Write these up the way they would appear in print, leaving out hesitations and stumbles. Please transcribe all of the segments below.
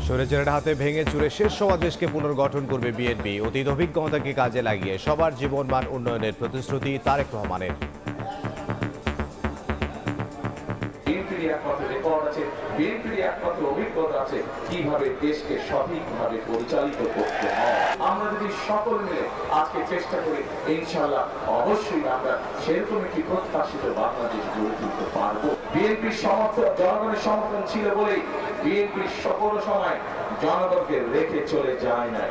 স্বৈরাচারের হাতে ভেঙে চুরে শেষ সমাজদেশকে পুনর্গঠন করবে বিএনপি। অতীত অভিজ্ঞতাকে কাজে লাগিয়ে সবার জীবনমান উন্নয়নের প্রতিশ্রুতি তারেক রহমানের। বিএনপির একমাত্র অভিজ্ঞতা আছে কিভাবে দেশকে সঠিকভাবে পরিচালিত করতে হয়। আমরা যদি সকল মিলে আজকে চেষ্টা করি, ইনশাআল্লাহ অবশ্যই আমরা সেরকম একটি প্রত্যাশিত বাংলাদেশ গড়ে তুলতে পারবো। বিএনপির সমর্থন, জনগণের সমর্থন ছিল বলেই বিএনপি সকল সময় জনগণকে রেখে চলে যায় না।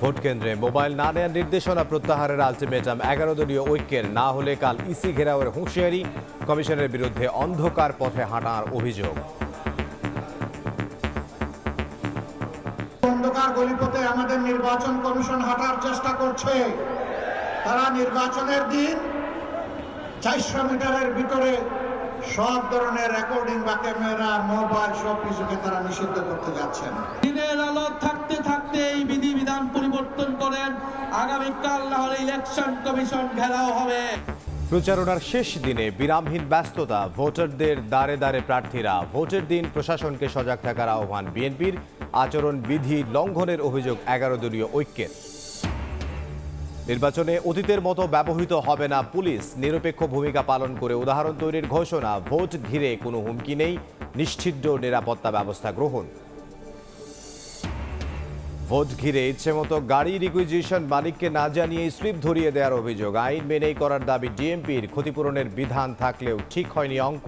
ভোট কেন্দ্রে মোবাইল না নেওয়ার নির্দেশনা প্রত্যাহারের আলটিমেটাম 11 দলীয় ঐক্যের, না হলে কাল ইসি ঘেরাওয়ের হুঁশিয়ারি। কমিশনের বিরুদ্ধে অন্ধকার পথে হাঁটার অভিযোগ। অন্ধকার গলিপথে আমাদের নির্বাচন কমিশন হাঁটার চেষ্টা করছে। তারা নির্বাচনের দিন 400 মিটারের ভিতরে সব ধরনের রেকর্ডিং বা ক্যামেরা, মোবাইল সব কিছুকে তারা নিষিদ্ধ করতে যাচ্ছেন। দিনের আলো থাকতে থাকতে এই বিধিবিধান পরিবর্তন করেন। আগামীকাল না হলে ইলেকশন কমিশন ঘেরাও হবে। প্রচারণার শেষ দিনে বিরামহীন ব্যস্ততা। ভোটারদের দ্বারে দ্বারে প্রার্থীরা। ভোটের দিন প্রশাসনকে সজাগ থাকার আহ্বান বিএনপির। আচরণ বিধি লঙ্ঘনের অভিযোগ 11 দলীয় ঐক্যের। নির্বাচনে অতীতের মতো ব্যবহৃত হবে না পুলিশ। নিরপেক্ষ ভূমিকা পালন করে উদাহরণ তৈরির ঘোষণা। ভোট ঘিরে কোনো হুমকি নেই, নিশ্চিদ্র নিরাপত্তা ব্যবস্থা গ্রহণ। ভোট ঘিরে ইচ্ছেমতো গাড়ি রিকুইজিশন, মালিককে না জানিয়ে স্লিপ ধরিয়ে দেওয়ার অভিযোগ। আইন মেনেই করার দাবি ডিএমপির। ক্ষতিপূরণের বিধান থাকলেও ঠিক হয়নি অঙ্ক।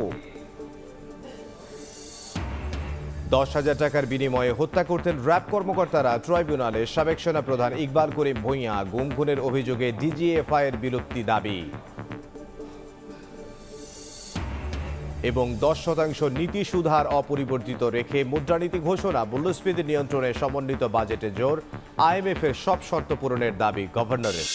10,000 টাকার বিনিময়ে হত্যা করতেন র্যাব কর্মকর্তারা। ট্রাইব্যুনালে সাবেক সেনা প্রধান ইকবাল করিম ভূঁইয়া। গুম খুনের অভিযোগে ডিজিএফআই এর বিলুপ্তি দাবি। এবং 10% নীতি সুধার অপরিবর্তিত রেখে মুদ্রানীতি ঘোষণা। মূল্যস্ফীতি নিয়ন্ত্রণে সমন্বিত বাজেটে জোর। আইএমএফ এর সব শর্ত পূরণের দাবি গভর্নরের।